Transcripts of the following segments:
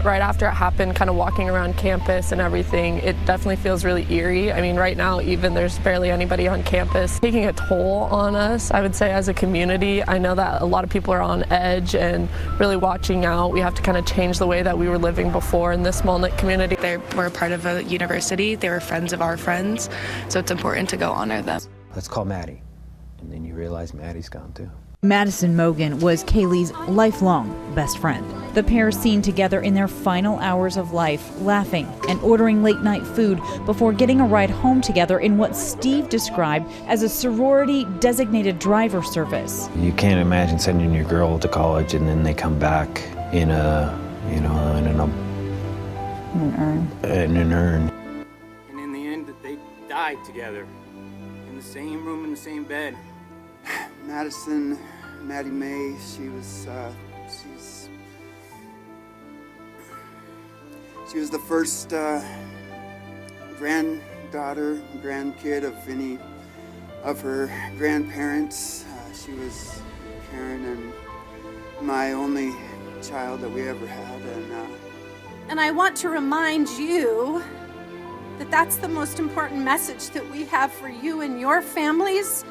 Right after it happened, kind of walking around campus and everything, it definitely feels really eerie. I mean, right now, even there's barely anybody on campus, taking a toll on us, I would say, as a community. I know that a lot of people are on edge and really watching out. We have to kind of change the way that we were living before in this Smolnik community. They were part of a university. They were friends of our friends, so it's important to go honor them. Let's call Maddie. And then you realize Maddie's gone too. Madison Mogen was Kaylee's lifelong best friend. The pair seen together in their final hours of life, laughing and ordering late-night food before getting a ride home together in what Steve described as a sorority-designated driver service. You can't imagine sending your girl to college and then they come back in an urn. And in the end, they died together in the same room, in the same bed. Maddie May, she was the first granddaughter, grandkid of any of her grandparents. She was Karen and my only child that we ever had. And I want to remind you that that's the most important message that we have for you and your families,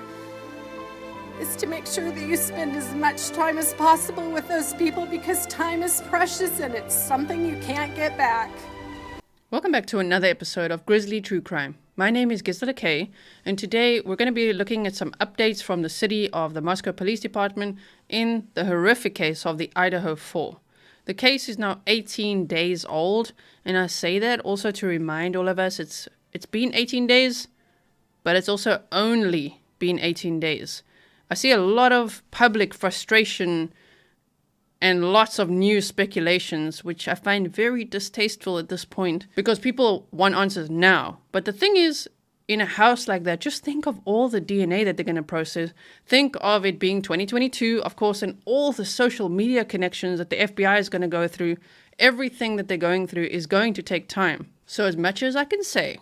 is to make sure that you spend as much time as possible with those people, because time is precious and it's something you can't get back. Welcome back to another episode of Grizzly True Crime. My name is Gisela K, and today we're going to be looking at some updates from the city of the Moscow Police Department in the horrific case of the Idaho 4. The case is now 18 days old, and I say that also to remind all of us it's been 18 days, but it's also only been 18 days. I see a lot of public frustration and lots of new speculations, which I find very distasteful at this point, because people want answers now. But the thing is, in a house like that, just think of all the DNA that they're going to process. Think of it being 2022, of course, and all the social media connections that the FBI is going to go through. Everything that they're going through is going to take time. So as much as I can say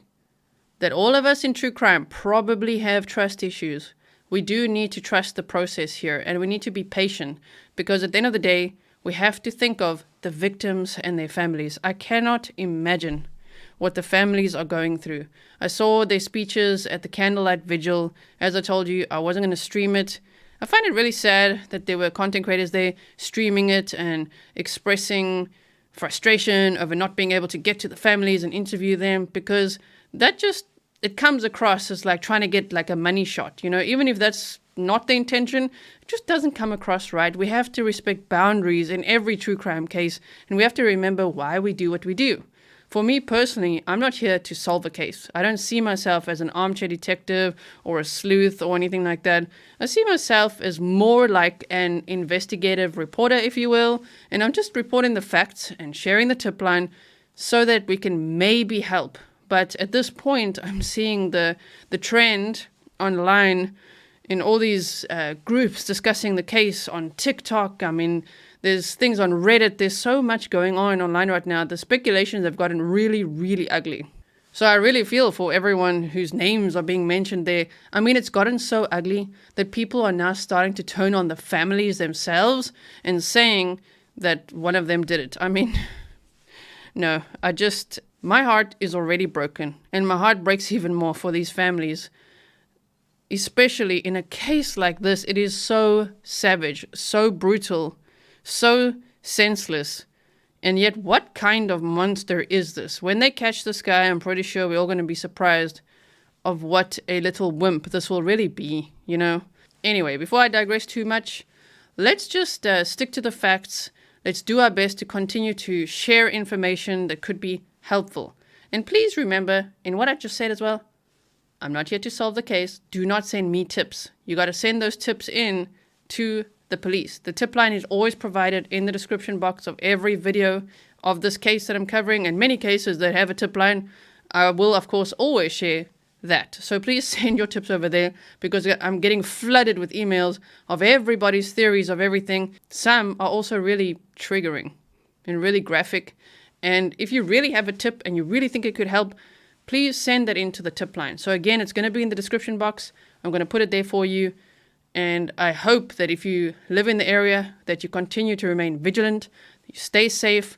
that all of us in true crime probably have trust issues, we do need to trust the process here, and we need to be patient, because at the end of the day, we have to think of the victims and their families. I cannot imagine what the families are going through. I saw their speeches at the candlelight vigil. As I told you, I wasn't going to stream it. I find it really sad that there were content creators there streaming it and expressing frustration over not being able to get to the families and interview them, because it comes across as like trying to get like a money shot, even if that's not the intention, it just doesn't come across right. We have to respect boundaries in every true crime case, and we have to remember why we do what we do. For me personally, I'm not here to solve a case. I don't see myself as an armchair detective or a sleuth or anything like that. I see myself as more like an investigative reporter, if you will, and I'm just reporting the facts and sharing the tip line so that we can maybe help. But at this point, I'm seeing the trend online in all these groups discussing the case on TikTok. I mean, there's things on Reddit. There's so much going on online right now. The speculations have gotten really, really ugly. So I really feel for everyone whose names are being mentioned there. I mean, it's gotten so ugly that people are now starting to turn on the families themselves and saying that one of them did it. I mean, no, my heart is already broken, and my heart breaks even more for these families. Especially in a case like this, it is so savage, so brutal, so senseless. And yet, what kind of monster is this? When they catch this guy, I'm pretty sure we're all going to be surprised of what a little wimp this will really be, Anyway, before I digress too much, let's just stick to the facts. Let's do our best to continue to share information that could be helpful. And please remember, in what I just said as well, I'm not here to solve the case. Do not send me tips. You got to send those tips in to the police. The tip line is always provided in the description box of every video of this case that I'm covering, and many cases that have a tip line. I will, of course, always share that. So please send your tips over there, because I'm getting flooded with emails of everybody's theories of everything. Some are also really triggering and really graphic. And if you really have a tip and you really think it could help, please send that into the tip line. So again, it's going to be in the description box. I'm going to put it there for you. And I hope that if you live in the area, that you continue to remain vigilant, you stay safe.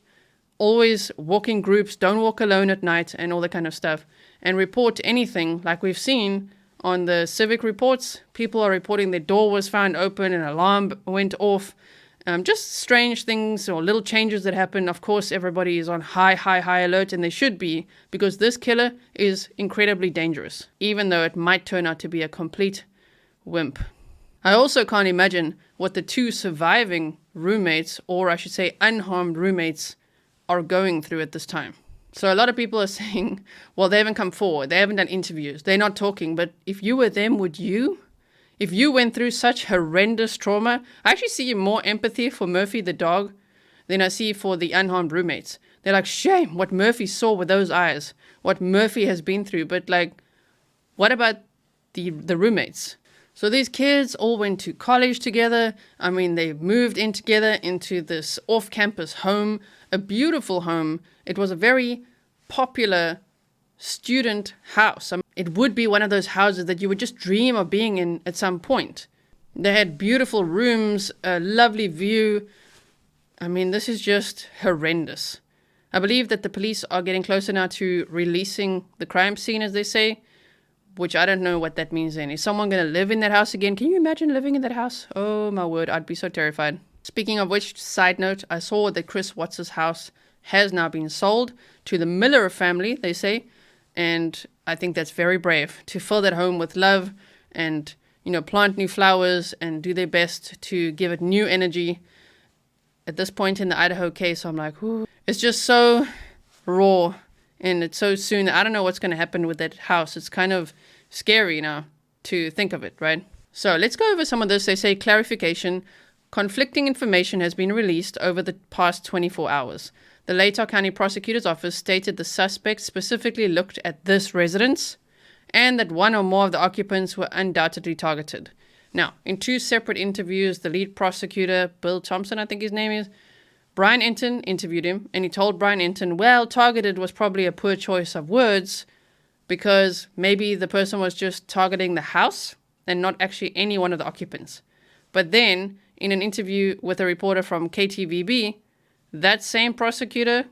always walk in groups, don't walk alone at night, and all that kind of stuff. And report anything, like we've seen on the civic reports. People are reporting their door was found open, an alarm went off. Just strange things or little changes that happen. Of course, everybody is on high alert, and they should be, because this killer is incredibly dangerous, even though it might turn out to be a complete wimp. I also can't imagine what the 2 surviving roommates, or I should say unharmed roommates, are going through at this time. So a lot of people are saying, well, they haven't come forward, they haven't done interviews, they're not talking. But if you were them, would you? If you went through such horrendous trauma, I actually see more empathy for Murphy the dog than I see for the unharmed roommates. They're like, shame what Murphy saw with those eyes, what Murphy has been through. But like, what about the roommates? So these kids all went to college together. I mean, they moved in together into this off-campus home, a beautiful home. It was a very popular student house. I mean, it would be one of those houses that you would just dream of being in at some point. They had beautiful rooms, a lovely view. I mean, this is just horrendous. I believe that the police are getting closer now to releasing the crime scene, as they say, which I don't know what that means then. Is someone going to live in that house again? Can you imagine living in that house? Oh my word, I'd be so terrified. Speaking of which, side note, I saw that Chris Watts' house has now been sold to the Miller family, they say. And I think that's very brave, to fill that home with love and, plant new flowers and do their best to give it new energy. At this point in the Idaho case, I'm like, ooh, it's just so raw and it's so soon. I don't know what's going to happen with that house. It's kind of scary now to think of it, right? So let's go over some of this. They say clarification. Conflicting information has been released over the past 24 hours. The Latah County Prosecutor's Office stated the suspect specifically looked at this residence and that one or more of the occupants were undoubtedly targeted. Now, in 2 separate interviews, the lead prosecutor, Bill Thompson, I think his name is, Brian Enton interviewed him, and he told Brian Enton, well, targeted was probably a poor choice of words because maybe the person was just targeting the house and not actually any one of the occupants. But then, in an interview with a reporter from KTVB, that same prosecutor,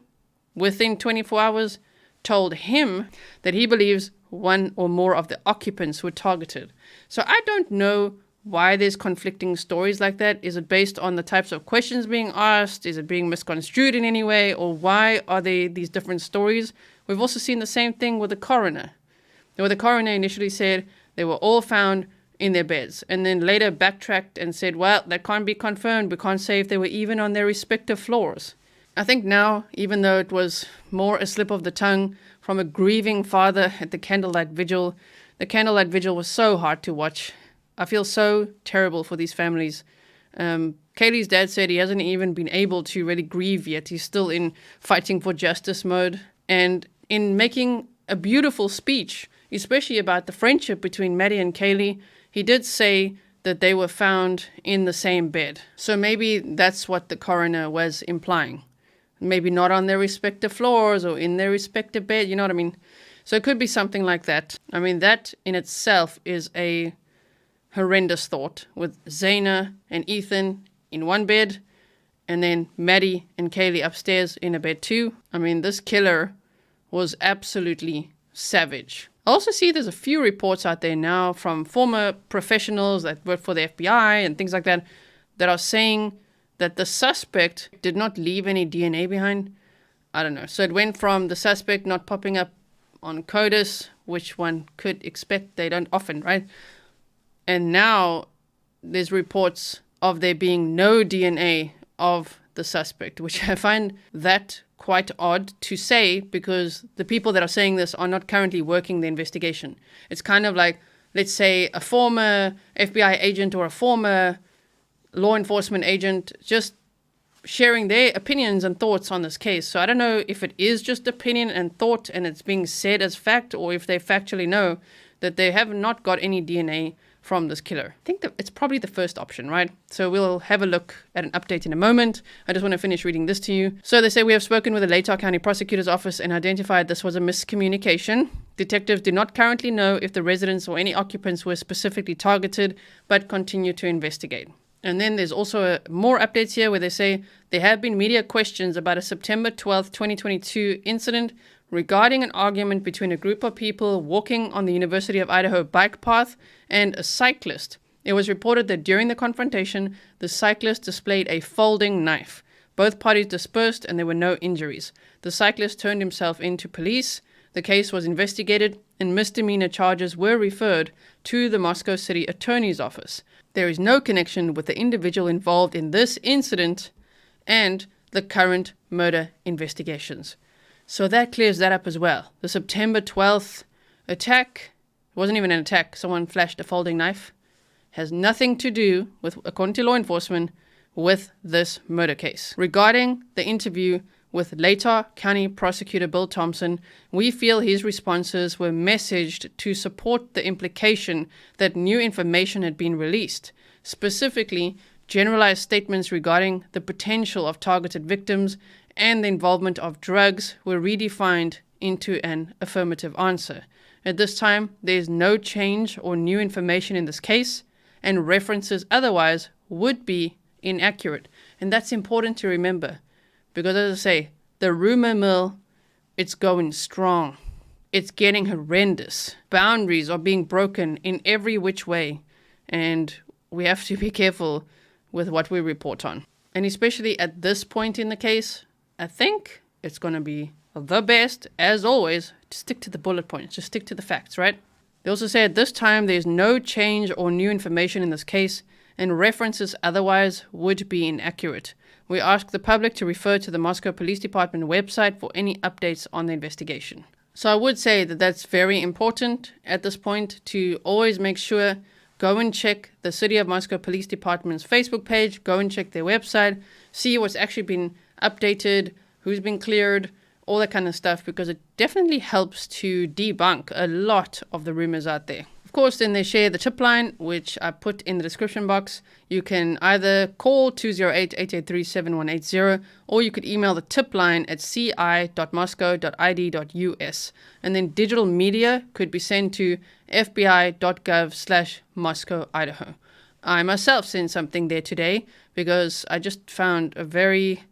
within 24 hours, told him that he believes one or more of the occupants were targeted. So I don't know why there's conflicting stories like that. Is it based on the types of questions being asked? Is it being misconstrued in any way? Or why are there these different stories? We've also seen the same thing with the coroner. Where the coroner initially said they were all found in their beds, and then later backtracked and said, well, that can't be confirmed. We can't say if they were even on their respective floors. I think now, even though it was more a slip of the tongue from a grieving father at the candlelight vigil, the candlelight vigil was so hard to watch. I feel so terrible for these families. Kaylee's dad said he hasn't even been able to really grieve yet. He's still in fighting for justice mode. And in making a beautiful speech, especially about the friendship between Maddie and Kaylee, he did say that they were found in the same bed. So maybe that's what the coroner was implying. Maybe not on their respective floors or in their respective bed, you know what I mean? So it could be something like that. I mean, that in itself is a horrendous thought, with Xana and Ethan in one bed and then Maddie and Kaylee upstairs in a bed too. I mean, this killer was absolutely savage. I also see there's a few reports out there now from former professionals that work for the FBI and things like that that are saying that the suspect did not leave any DNA behind. I don't know. So it went from the suspect not popping up on CODIS, which one could expect. They don't often, right? And now there's reports of there being no DNA of the suspect, which I find that quite odd to say, because the people that are saying this are not currently working the investigation. It's kind of like, let's say, a former FBI agent or a former law enforcement agent just sharing their opinions and thoughts on this case. So I don't know if it is just opinion and thought and it's being said as fact, or if they factually know that they have not got any DNA from this killer. I think that it's probably the first option, right? So we'll have a look at an update in a moment. I just want to finish reading this to you. So they say, we have spoken with the Latah County Prosecutor's Office and identified this was a miscommunication. Detectives do not currently know if the residents or any occupants were specifically targeted, but continue to investigate. And then there's also more updates here where they say there have been media questions about a September 12th, 2022 incident regarding an argument between a group of people walking on the University of Idaho bike path and a cyclist. It was reported that during the confrontation, the cyclist displayed a folding knife. Both parties dispersed and there were no injuries. The cyclist turned himself in to police. The case was investigated and misdemeanor charges were referred to the Moscow City Attorney's Office. There is no connection with the individual involved in this incident and the current murder investigations. So that clears that up as well. The September 12th attack wasn't even an attack. Someone flashed a folding knife. Has nothing to do with, according to law enforcement, with this murder case. Regarding the interview with Latah County Prosecutor Bill Thompson, we feel his responses were messaged to support the implication that new information had been released. Specifically, generalized statements regarding the potential of targeted victims and the involvement of drugs were redefined into an affirmative answer. At this time, there is no change or new information in this case, and references otherwise would be inaccurate. And that's important to remember. Because as I say, the rumor mill, it's going strong. It's getting horrendous. Boundaries are being broken in every which way. And we have to be careful with what we report on. And especially at this point in the case, I think it's going to be the best, as always, to stick to the bullet points. Just stick to the facts, right? They also say at this time there's no change or new information in this case, and references otherwise would be inaccurate. We ask the public to refer to the Moscow Police Department website for any updates on the investigation. So I would say that that's very important at this point to always make sure, go and check the City of Moscow Police Department's Facebook page, go and check their website, see what's actually been updated, who's been cleared, all that kind of stuff, because it definitely helps to debunk a lot of the rumors out there. Of course, then they share the tip line, which I put in the description box. You can either call 208-883-7180, or you could email the tip line at ci.moscow.id.us. And then digital media could be sent to fbi.gov/Moscow, Idaho. I myself sent something there today because I just found a very,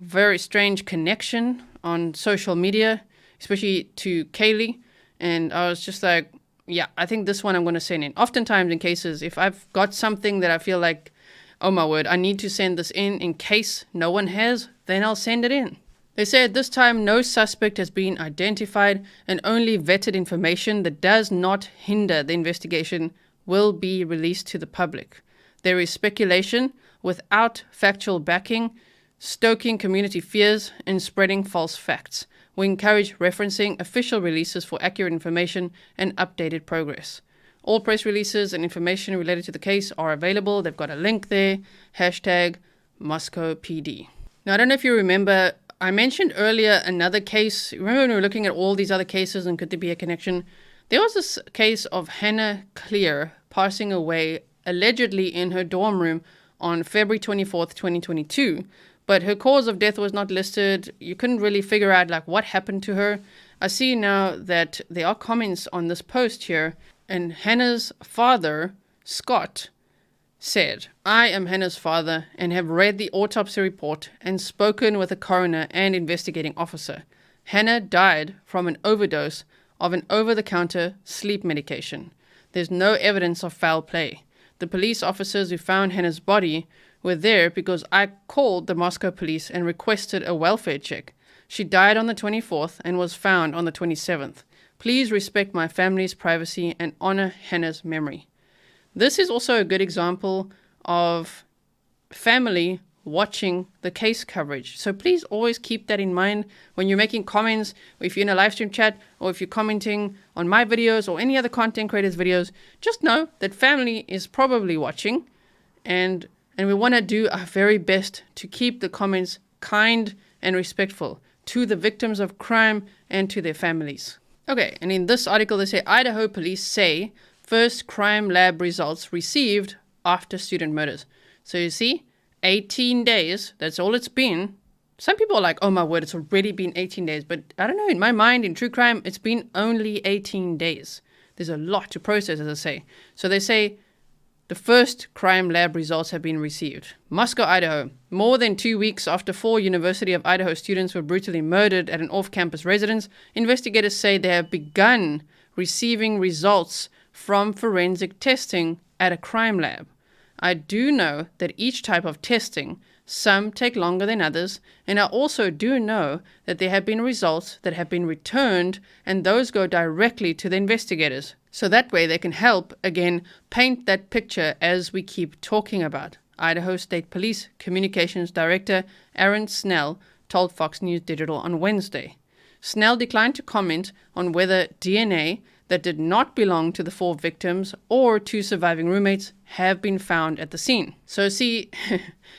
very strange connection on social media, especially to Kaylee. And I was just like, yeah, I think this one I'm going to send in. Oftentimes in cases, if I've got something that I feel like, oh my word, I need to send this in case no one has, then I'll send it in. They say at this time, no suspect has been identified and only vetted information that does not hinder the investigation will be released to the public. There is speculation without factual backing, stoking community fears, and spreading false facts. We encourage referencing official releases for accurate information and updated progress. All press releases and information related to the case are available. They've got a link there, #MoscowPD. Now, I don't know if you remember, I mentioned earlier another case. Remember when we were looking at all these other cases and could there be a connection? There was this case of Xana Kernodle passing away allegedly in her dorm room on February 24th, 2022. But her cause of death was not listed. You couldn't really figure out like what happened to her. I see now that there are comments on this post here. And Hannah's father, Scott, said, I am Hannah's father and have read the autopsy report and spoken with the coroner and investigating officer. Hannah died from an overdose of an over-the-counter sleep medication. There's no evidence of foul play. The police officers who found Hannah's body were there because I called the Moscow police and requested a welfare check. She died on the 24th and was found on the 27th. Please respect my family's privacy and honor Hannah's memory. This is also a good example of family watching the case coverage. So please always keep that in mind when you're making comments, or if you're in a live stream chat, or if you're commenting on my videos or any other content creators' videos. Just know that family is probably watching, and we want to do our very best to keep the comments kind and respectful to the victims of crime and to their families. Okay, and in this article they say Idaho police say first crime lab results received after student murders. So you see, 18 days, that's all it's been. Some people are like, oh my word, it's already been 18 days. But I don't know, in my mind, in true crime, it's been only 18 days. There's a lot to process, as I say. So they say the first crime lab results have been received. Moscow, Idaho. More than 2 weeks after 4 University of Idaho students were brutally murdered at an off-campus residence, investigators say they have begun receiving results from forensic testing at a crime lab. I do know that each type of testing, some take longer than others, and I also do know that there have been results that have been returned, and those go directly to the investigators. So that way they can help, again, paint that picture as we keep talking about. Idaho State Police Communications Director Aaron Snell told Fox News Digital on Wednesday. Snell declined to comment on whether DNA that did not belong to the 4 victims or 2 surviving roommates have been found at the scene. So see,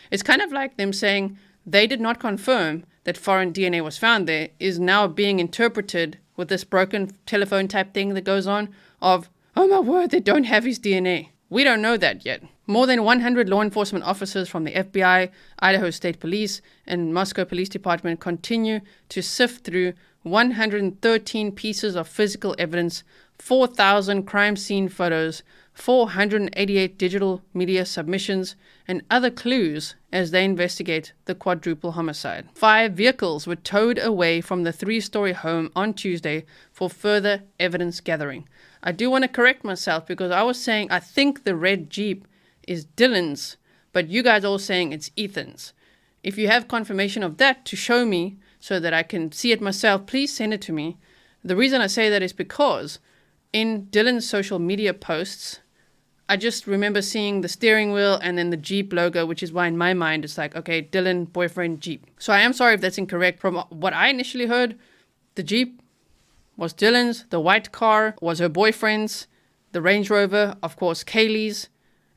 it's kind of like them saying they did not confirm that foreign DNA was found there is now being interpreted with this broken telephone type thing that goes on of, oh my word, they don't have his DNA. We don't know that yet. More than 100 law enforcement officers from the FBI, Idaho State Police, and Moscow Police Department continue to sift through 113 pieces of physical evidence, 4,000 crime scene photos, 488 digital media submissions, and other clues as they investigate the quadruple homicide. 5 vehicles were towed away from the 3-story home on Tuesday for further evidence gathering. I do want to correct myself because I was saying I think the red Jeep is Dylan's, but you guys all saying it's Ethan's. If you have confirmation of that to show me so that I can see it myself, please send it to me. The reason I say that is because in Dylan's social media posts, I just remember seeing the steering wheel and then the Jeep logo, which is why in my mind it's like, okay, Dylan, boyfriend, Jeep. So I am sorry if that's incorrect. From what I initially heard, the Jeep was Dylan's, the white car was her boyfriend's, the Range Rover, of course, Kaylee's,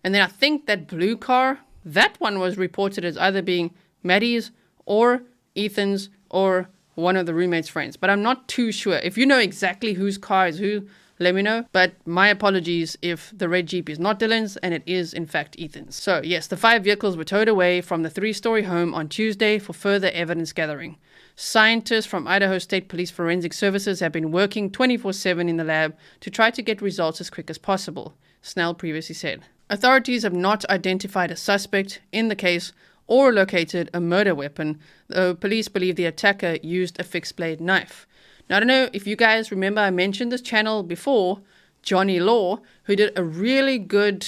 and then I think that blue car, that one was reported as either being Maddie's or Ethan's or one of the roommate's friends, but I'm not too sure. If you know exactly whose car is who, let me know. But my apologies if the red Jeep is not Dylan's and it is in fact Ethan's. So yes, the 5 vehicles were towed away from the 3-story home on Tuesday for further evidence gathering. Scientists from Idaho State Police Forensic Services have been working 24/7 in the lab to try to get results as quick as possible, Snell previously said. Authorities have not identified a suspect in the case or located a murder weapon, though police believe the attacker used a fixed-blade knife. Now, I don't know if you guys remember I mentioned this channel before, Johnny Law, who did a really good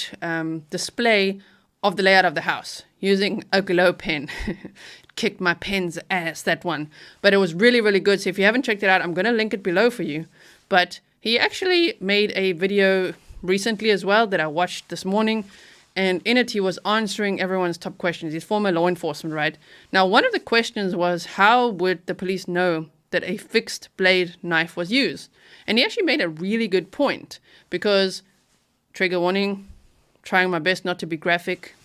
display of the layout of the house using a glow pen. Kicked my pen's ass, that one. But it was really, really good. So if you haven't checked it out, I'm going to link it below for you. But he actually made a video recently as well that I watched this morning. And in it, he was answering everyone's top questions. He's former law enforcement, right? Now, one of the questions was, how would the police know that a fixed blade knife was used? And he actually made a really good point because, trigger warning, trying my best not to be graphic,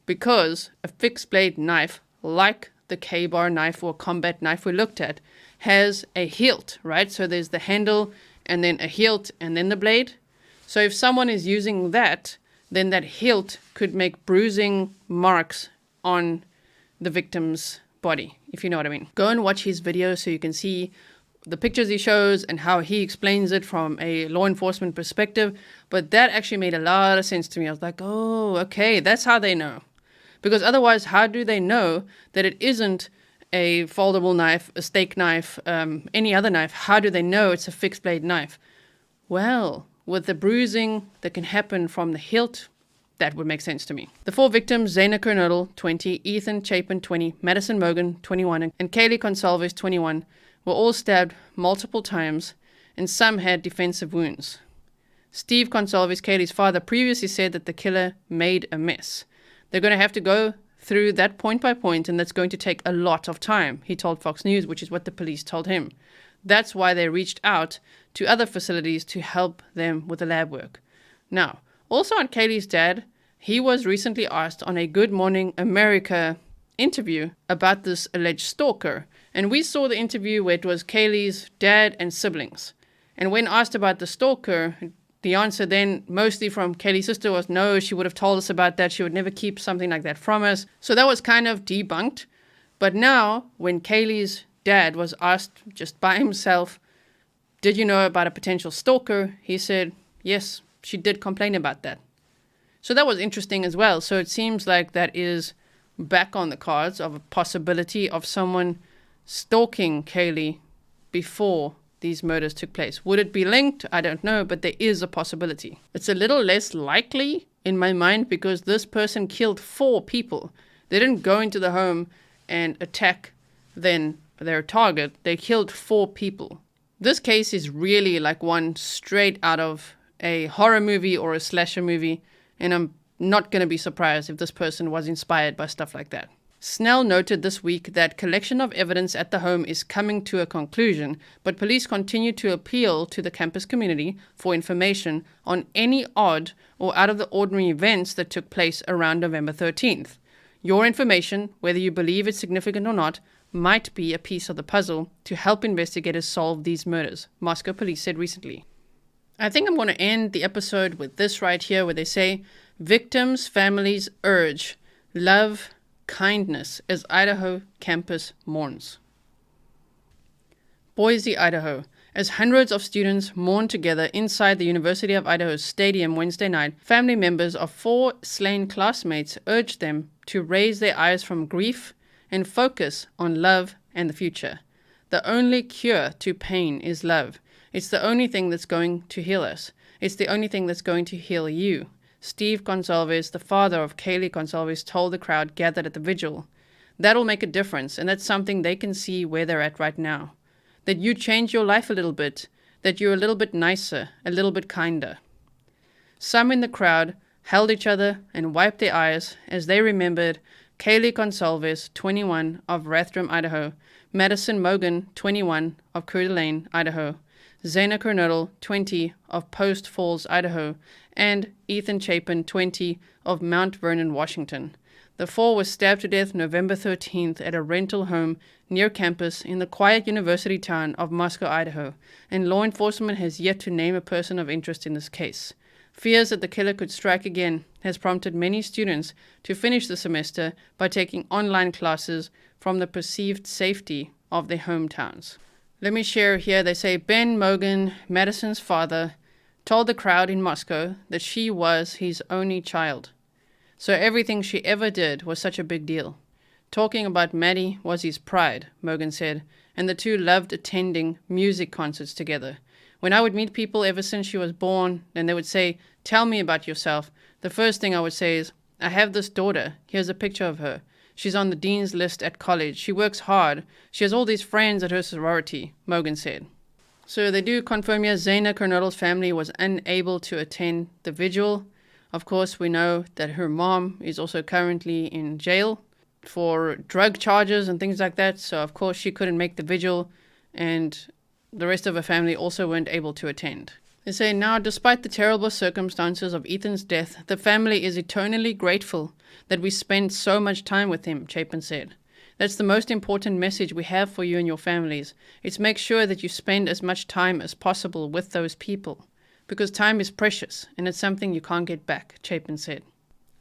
because a fixed blade knife, like the K-bar knife or combat knife we looked at, has a hilt, right? So there's the handle and then a hilt and then the blade. So if someone is using that, then that hilt could make bruising marks on the victim's body, if you know what I mean. Go and watch his video so you can see the pictures he shows and how he explains it from a law enforcement perspective. But that actually made a lot of sense to me. I was like, oh, okay, that's how they know. Because otherwise, how do they know that it isn't a foldable knife, a steak knife, any other knife? How do they know it's a fixed blade knife? Well, with the bruising that can happen from the hilt, that would make sense to me. The 4 victims, Xana Kernodle, 20, Ethan Chapin, 20, Maddie Mogen, 21, and Kaylee Goncalves, 21, were all stabbed multiple times, and some had defensive wounds. Steve Goncalves, Kaylee's father, previously said that the killer made a mess. They're going to have to go through that point by point, and that's going to take a lot of time, he told Fox News, which is what the police told him. That's why they reached out to other facilities to help them with the lab work. Now, also on Kaylee's dad, he was recently asked on a Good Morning America interview about this alleged stalker. And we saw the interview where it was Kaylee's dad and siblings. And when asked about the stalker, the answer then, mostly from Kaylee's sister, was no, she would have told us about that. She would never keep something like that from us. So that was kind of debunked. But now, when Kaylee's dad was asked just by himself, did you know about a potential stalker? He said, yes, she did complain about that. So that was interesting as well. So it seems like that is back on the cards of a possibility of someone stalking Kaylee before these murders took place. Would it be linked? I don't know, but there is a possibility. It's a little less likely in my mind because this person killed 4 people. They didn't go into the home and attack then their target. They killed 4 people. This case is really like one straight out of a horror movie or a slasher movie, and I'm not going to be surprised if this person was inspired by stuff like that. Snell noted this week that collection of evidence at the home is coming to a conclusion, but police continue to appeal to the campus community for information on any odd or out of the ordinary events that took place around November 13th. Your information, whether you believe it's significant or not, might be a piece of the puzzle to help investigators solve these murders, Moscow police said recently. I think I'm going to end the episode with this right here where they say, victims' families urge love, kindness as Idaho campus mourns. Boise, Idaho. As hundreds of students mourn together inside the University of Idaho's stadium Wednesday night, family members of 4 slain classmates urged them to raise their eyes from grief and focus on love and the future. The only cure to pain is love. It's the only thing that's going to heal us. It's the only thing that's going to heal you. Steve Goncalves, the father of Kaylee Goncalves, told the crowd gathered at the Vigil. That'll make a difference, and that's something they can see where they're at right now. That you change your life a little bit, that you're a little bit nicer, a little bit kinder. Some in the crowd held each other and wiped their eyes as they remembered Kaylee Goncalves, 21, of Rathdrum, Idaho, Maddie Mogen, 21, of Coeur d'Alene, Idaho, Xana Kernodle, 20, of Post Falls, Idaho, and Ethan Chapin, 20, of Mount Vernon, Washington. The 4 were stabbed to death November 13th at a rental home near campus in the quiet university town of Moscow, Idaho, and law enforcement has yet to name a person of interest in this case. Fears that the killer could strike again has prompted many students to finish the semester by taking online classes from the perceived safety of their hometowns. Let me share here, they say Ben Mogen, Madison's father, told the crowd in Moscow that she was his only child. So everything she ever did was such a big deal. Talking about Maddie was his pride, Mogen said, and the two loved attending music concerts together. When I would meet people ever since she was born, and they would say, "Tell me about yourself," the first thing I would say is, "I have this daughter. Here's a picture of her. She's on the dean's list at college. She works hard. She has all these friends at her sorority," Mogen said. So they do confirm here Xana Kernodle's family was unable to attend the vigil. Of course, we know that her mom is also currently in jail for drug charges and things like that. So, of course, she couldn't make the vigil, and the rest of her family also weren't able to attend. They say, now, despite the terrible circumstances of Ethan's death, the family is eternally grateful that we spent so much time with him, Chapin said. That's the most important message we have for you and your families. It's make sure that you spend as much time as possible with those people. Because time is precious, and it's something you can't get back, Chapin said.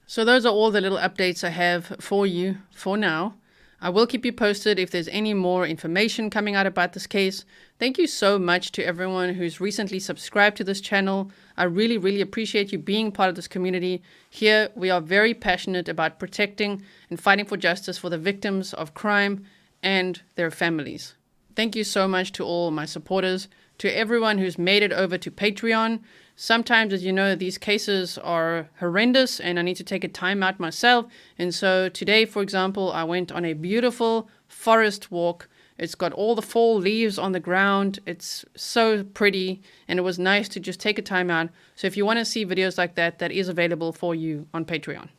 So those are all the little updates I have for you for now. I will keep you posted if there's any more information coming out about this case. Thank you so much to everyone who's recently subscribed to this channel. I really, really appreciate you being part of this community. Here, we are very passionate about protecting and fighting for justice for the victims of crime and their families. Thank you so much to all my supporters, to everyone who's made it over to Patreon. Sometimes, as you know, these cases are horrendous and I need to take a time out myself. And so today, for example, I went on a beautiful forest walk. It's got all the fall leaves on the ground. It's so pretty and it was nice to just take a time out. So if you want to see videos like that, that is available for you on Patreon.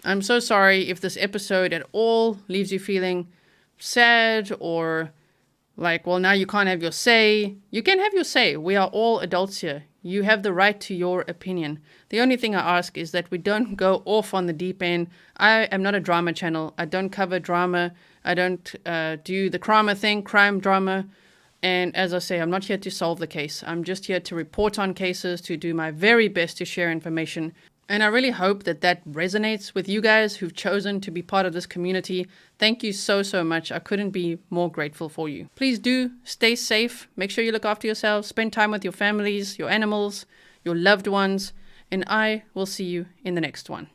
I'm so sorry if this episode at all leaves you feeling sad or like, well, now you can't have your say. You can have your say. We are all adults here. You have the right to your opinion. The only thing I ask is that we don't go off on the deep end. I am not a drama channel. I don't cover drama. I don't do the crime drama. And as I say, I'm not here to solve the case. I'm just here to report on cases, to do my very best to share information. And I really hope that that resonates with you guys who've chosen to be part of this community. Thank you so, so much. I couldn't be more grateful for you. Please do stay safe. Make sure you look after yourselves. Spend time with your families, your animals, your loved ones. and I will see you in the next one.